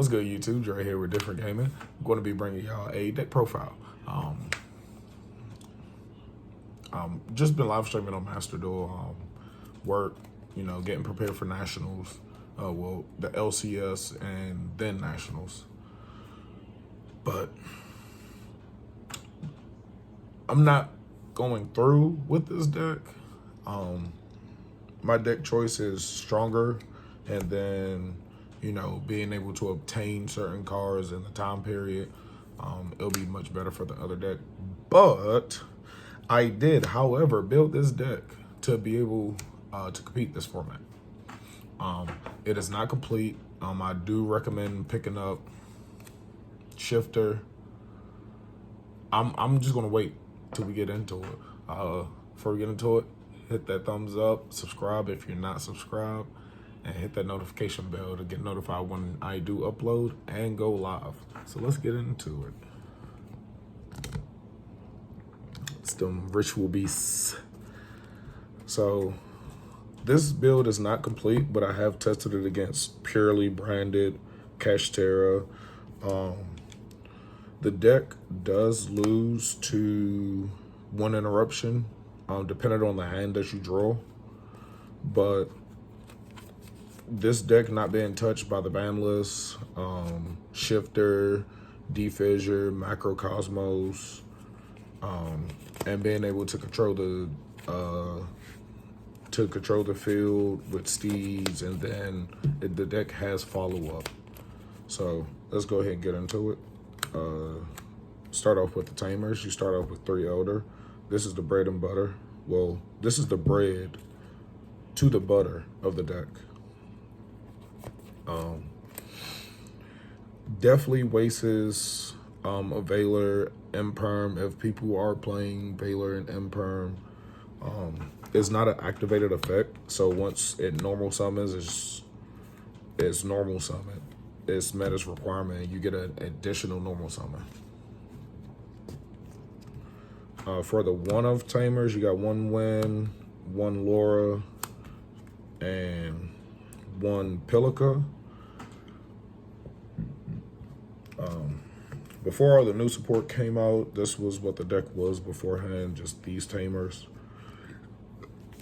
What's good, YouTube? Dre here with Different Gaming. I'm going to be bringing y'all a deck profile. Just been live streaming on Master Duel, work, getting prepared for nationals. Well, the LCS and then nationals. But I'm not going through with this deck. My deck choice is stronger, and then being able to obtain certain cards in the time period, it'll be much better for the other deck. But I did, however, build this deck to be able to compete this format. It is not complete. I do recommend picking up Shifter. I'm just gonna wait till we get into it. Before we get into it, hit that thumbs up, subscribe if you're not subscribed, and hit that notification bell to get notified when I do upload and go live. So let's get into it. It's them ritual beasts. So this build is not complete, but I have tested it against purely branded Kashtera. The deck does lose to one interruption, depending on the hand that you draw. But this deck not being touched by the Banlist, Shifter, Defissure, Macrocosmos, and being able to control the field with steeds, and then the deck has follow-up. So let's go ahead and get into it. Start off with the tamers. You start off with 3 Elder. This is the bread and butter. Well, this is the bread to the butter of the deck. Definitely wastes a Valor Imperm if people are playing Valor and Imperm. It's not an activated effect, so once it normal summons, it's normal summon. It's meta's requirement. You get an additional normal summon. For the one-of tamers, you got 1 Wind, 1 Laura, and 1 Pilica. Before all the new support came out, this was what the deck was beforehand, just these tamers.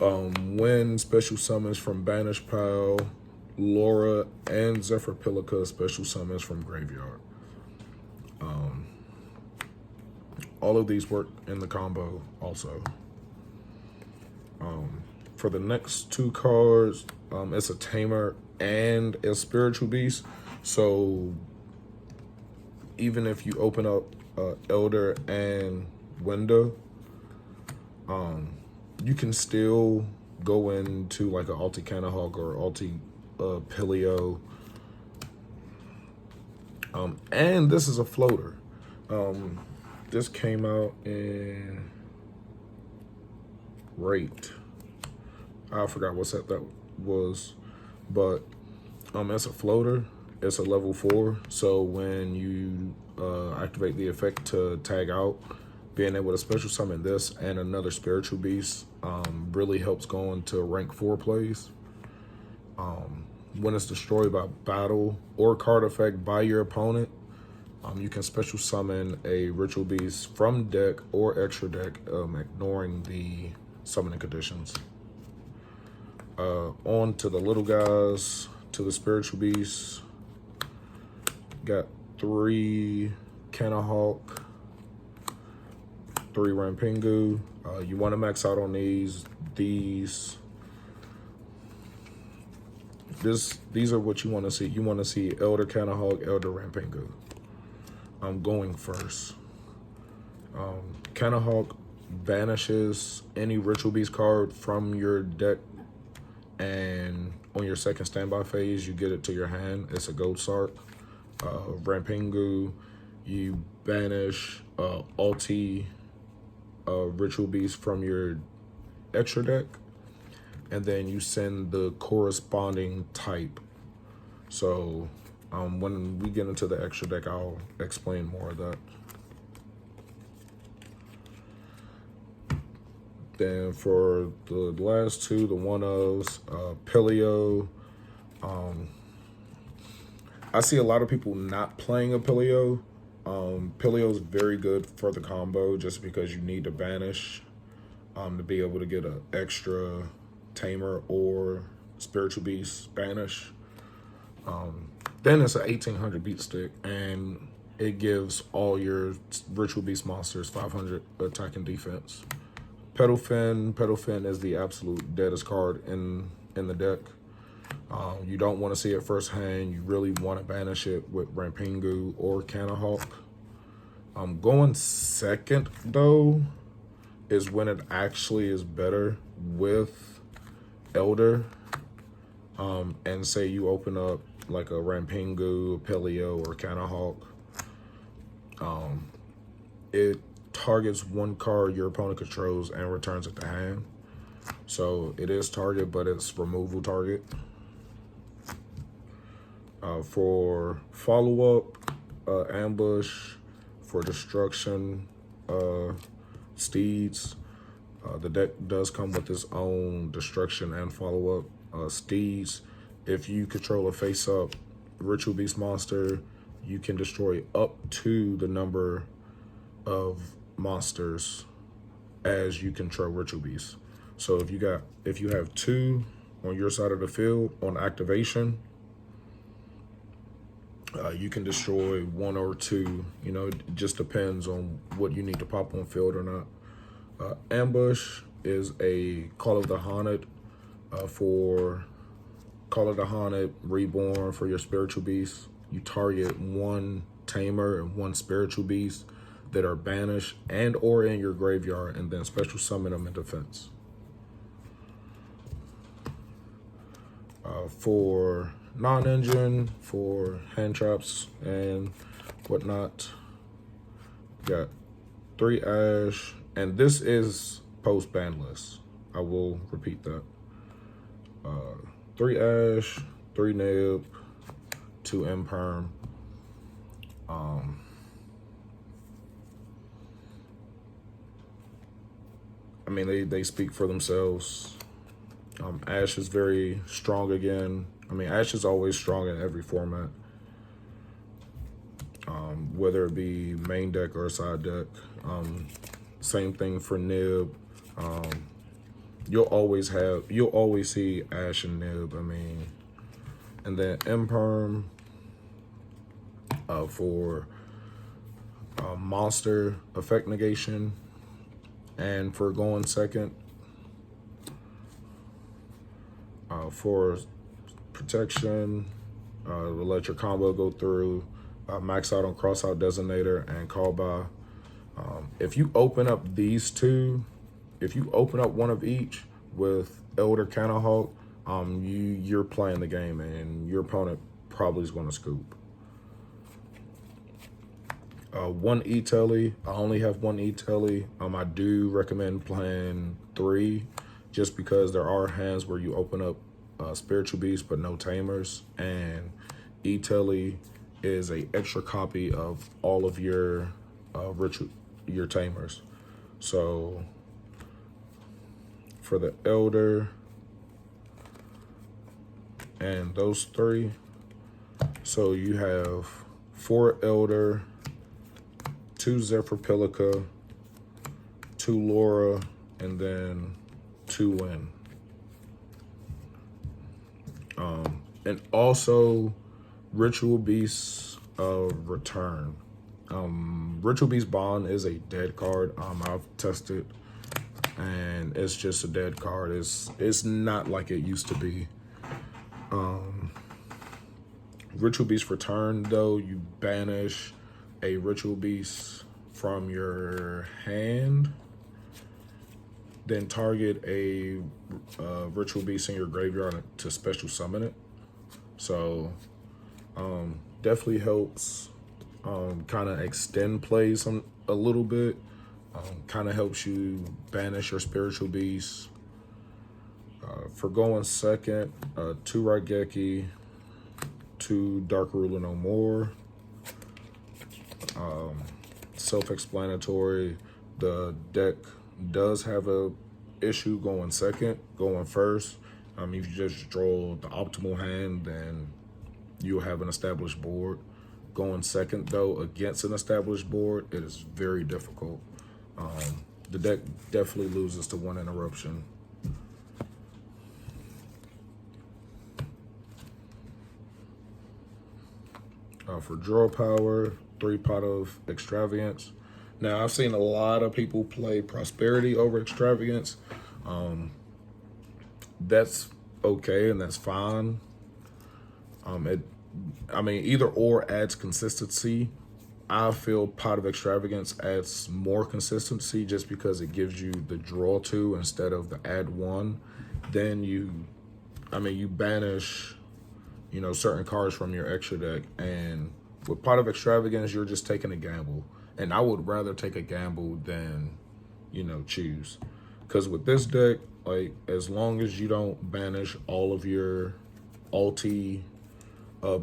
Wind special summons from Banish Pile, Laura and Zephyr Pilica special summons from Graveyard. All of these work in the combo also. For the next 2 cards, it's a tamer and a spiritual beast. So even if you open up Elder and Window, you can still go into like an Alti Canahawk or Alti Pilio. And this is a floater. This came out in Rate. I forgot what set that was, but it's a floater. It's a level 4, so when you activate the effect to tag out, being able to special summon this and another spiritual beast really helps go into rank 4 plays. When it's destroyed by battle or card effect by your opponent, you can special summon a ritual beast from deck or extra deck, ignoring the summoning conditions. On to the little guys, to the spiritual beasts. Got 3 Canahawk, 3 Rampingu. You want to max out on these. These are what you want to see. You want to see Elder Canahawk, Elder Rampingu. I'm going first. Canahawk banishes any Ritual Beast card from your deck, and on your second standby phase, you get it to your hand. It's a Gold Sark. Rampingu, you banish Alti Ritual Beast from your extra deck, and then you send the corresponding type. So when we get into the extra deck, I'll explain more of that. Then for the last 2, the one-ofs, Pilio, I see a lot of people not playing a Pilio. Pilio is very good for the combo just because you need to banish to be able to get an extra tamer or spiritual beast banish. Then it's an 1800 beat stick, and it gives all your ritual beast monsters 500 attack and defense. Pedal Fin is the absolute deadest card in the deck. You don't want to see it first hand. You really want to banish it with Rampingu or Canahawk. Going second, though, is when it actually is better with Elder. And say you open up like a Rampingu, Pelio, or Canahawk. It targets one card your opponent controls and returns it to hand. So it is target, but it's removal target. For follow-up, ambush, for destruction, steeds, the deck does come with its own destruction and follow-up. Steeds, if you control a face-up ritual beast monster, you can destroy up to the number of monsters as you control ritual beasts. So if you have 2 on your side of the field on activation, you can destroy 1 or 2. You know, it just depends on what you need to pop on field or not. Ambush is a Call of the Haunted for Call of the Haunted Reborn for your spiritual beasts. You target 1 tamer and 1 spiritual beast that are banished and or in your graveyard, and then special summon them in defense. For non-engine, for hand traps and whatnot, got 3 Ash, and this is post Banlist. I will repeat that. 3 Ash, 3 Nib, 2 Imperm. I mean, they speak for themselves. Ash is very strong again. I mean, Ash is always strong in every format, whether it be main deck or side deck. Same thing for Nib. You'll always see Ash and Nib. I mean, and then Imperm for monster effect negation, and for going second, for protection, to let your combo go through, max out on crossout designator and call by. If you open up these 2, if you open up 1 of each with Elder Canahawk, you're playing the game and your opponent probably is going to scoop. 1 E-Telly. I only have 1 E-Telly. I do recommend playing 3 just because there are hands where you open up spiritual beasts but no tamers, and E-Telly is a extra copy of all of your your tamers. So for the Elder and those 3, so you have 4 Elder, 2 Zephyr-Pilica, 2 Laura, and then 2 Win. And also Ritual Beasts of Return. Ritual Beast Bond is a dead card. I've tested, and it's just a dead card. It's not like it used to be. Ritual Beast Return, though, you banish a Ritual Beast from your hand, then target a Ritual Beast in your graveyard to special summon it. So definitely helps kind of extend plays a little bit. Kind of helps you banish your spiritual beasts. For going second, 2 Raigeki, 2 Dark Ruler No More. Self-explanatory. The deck does have a issue going second. Going first, if you just draw the optimal hand, then you'll have an established board. Going second, though, against an established board, it is very difficult. The deck definitely loses to one interruption. For draw power, 3-pot of Extravagance. Now, I've seen a lot of people play Prosperity over Extravagance. That's okay and that's fine. Either or adds consistency. I feel Pot of Extravagance adds more consistency just because it gives you the draw 2 instead of the add 1. Then you banish, certain cards from your extra deck. And with Pot of Extravagance, you're just taking a gamble. And I would rather take a gamble than, choose. Because with this deck, like, as long as you don't banish all of your ulti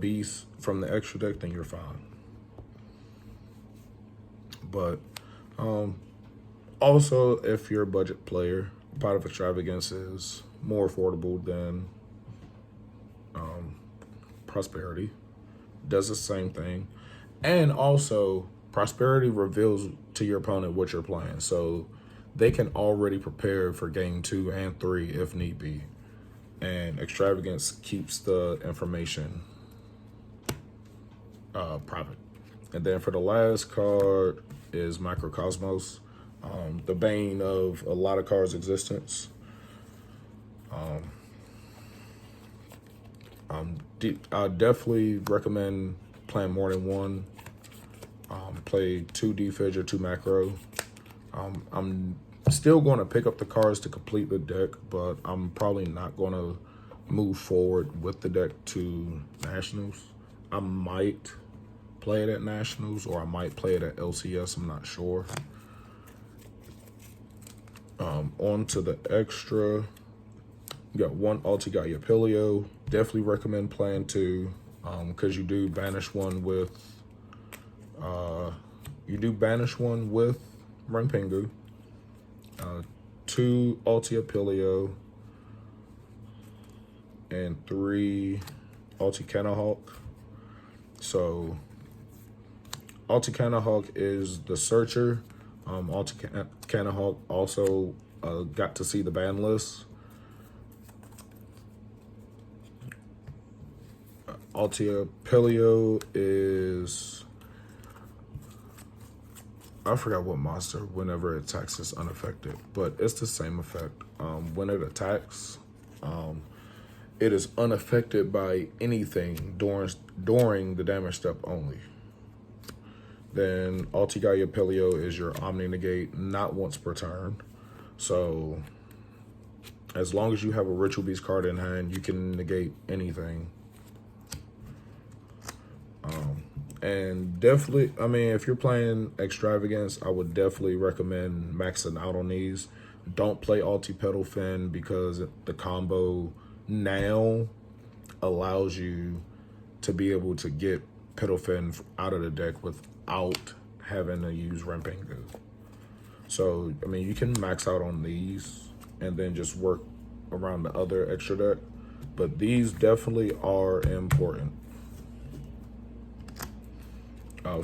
beasts from the extra deck, then you're fine. But also, if you're a budget player, Pot of Extravagance is more affordable than Prosperity. Does the same thing. And also, Prosperity reveals to your opponent what you're playing. So they can already prepare for game 2 and 3 if need be. And Extravagance keeps the information private. And then for the last card is Microcosmos, the bane of a lot of cards' existence. I definitely recommend playing more than one. Play 2 defig or 2 macro. I'm still going to pick up the cards to complete the deck, but I'm probably not going to move forward with the deck to Nationals. I might play it at Nationals, or I might play it at LCS. I'm not sure. On to the extra. You got 1 ulti, got your Pilio. Definitely recommend playing 2, because you do banish one with Renpingu. 2 ulti Pilio, and 3 ulti Canahawk. So ulti Canahawk is the searcher. Ulti Canahawk also got to see the ban list. Ulti Pilio is, I forgot what monster whenever it attacks is unaffected, but it's the same effect. When it attacks, it is unaffected by anything during the damage step only. Then Ulti Gaia Pilio is your Omni Negate, not once per turn. So as long as you have a Ritual Beast card in hand, you can negate anything. And definitely, if you're playing Extravagance, I would definitely recommend maxing out on these. Don't play Ulti Petal Fin, because the combo now allows you to be able to get Petal Fin out of the deck without having to use Renpingu. So, you can max out on these and then just work around the other extra deck. But these definitely are important.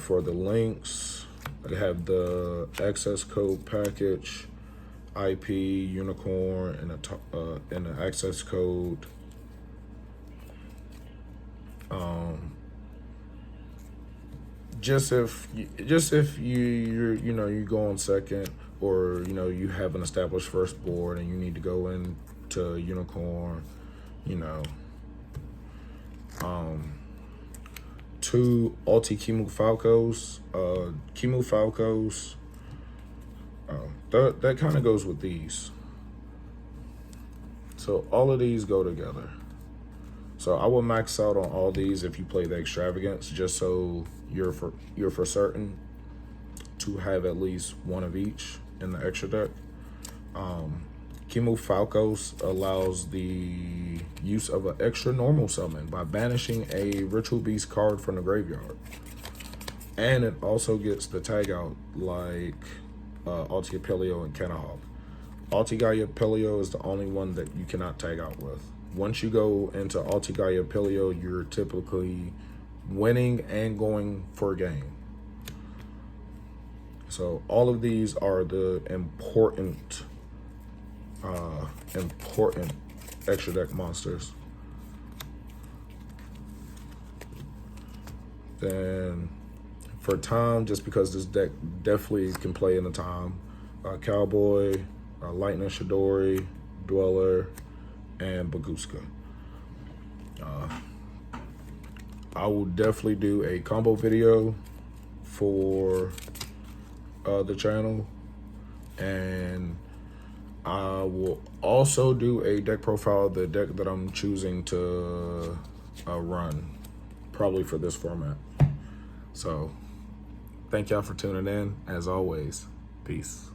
For the links, I have the access code package, IP, unicorn, and the access code. Just if you go on second, or you have an established first board and you need to go into unicorn, 2 Ulti Kimu Falcos. Kimu Falcos, that kind of goes with these. So all of these go together. So I will max out on all these if you play the Extravagance, just so you're for certain to have at least one of each in the extra deck. Kimu Falcos allows the use of an extra normal summon by banishing a Ritual Beast card from the graveyard. And it also gets the tag out like Ulti Pelio and Canahawk. Ulti Gaia Pelio is the only one that you cannot tag out with. once you go into Alti-Gaia Paleo, you're typically winning and going for a game. So all of these are the important extra deck monsters. Then for time, just because this deck definitely can play in the time, Cowboy, Lightning Shidori, Dweller, and Baguska. I will definitely do a combo video for the channel, and I will also do a deck profile of the deck that I'm choosing to run, probably for this format. So thank y'all for tuning in. As always, peace.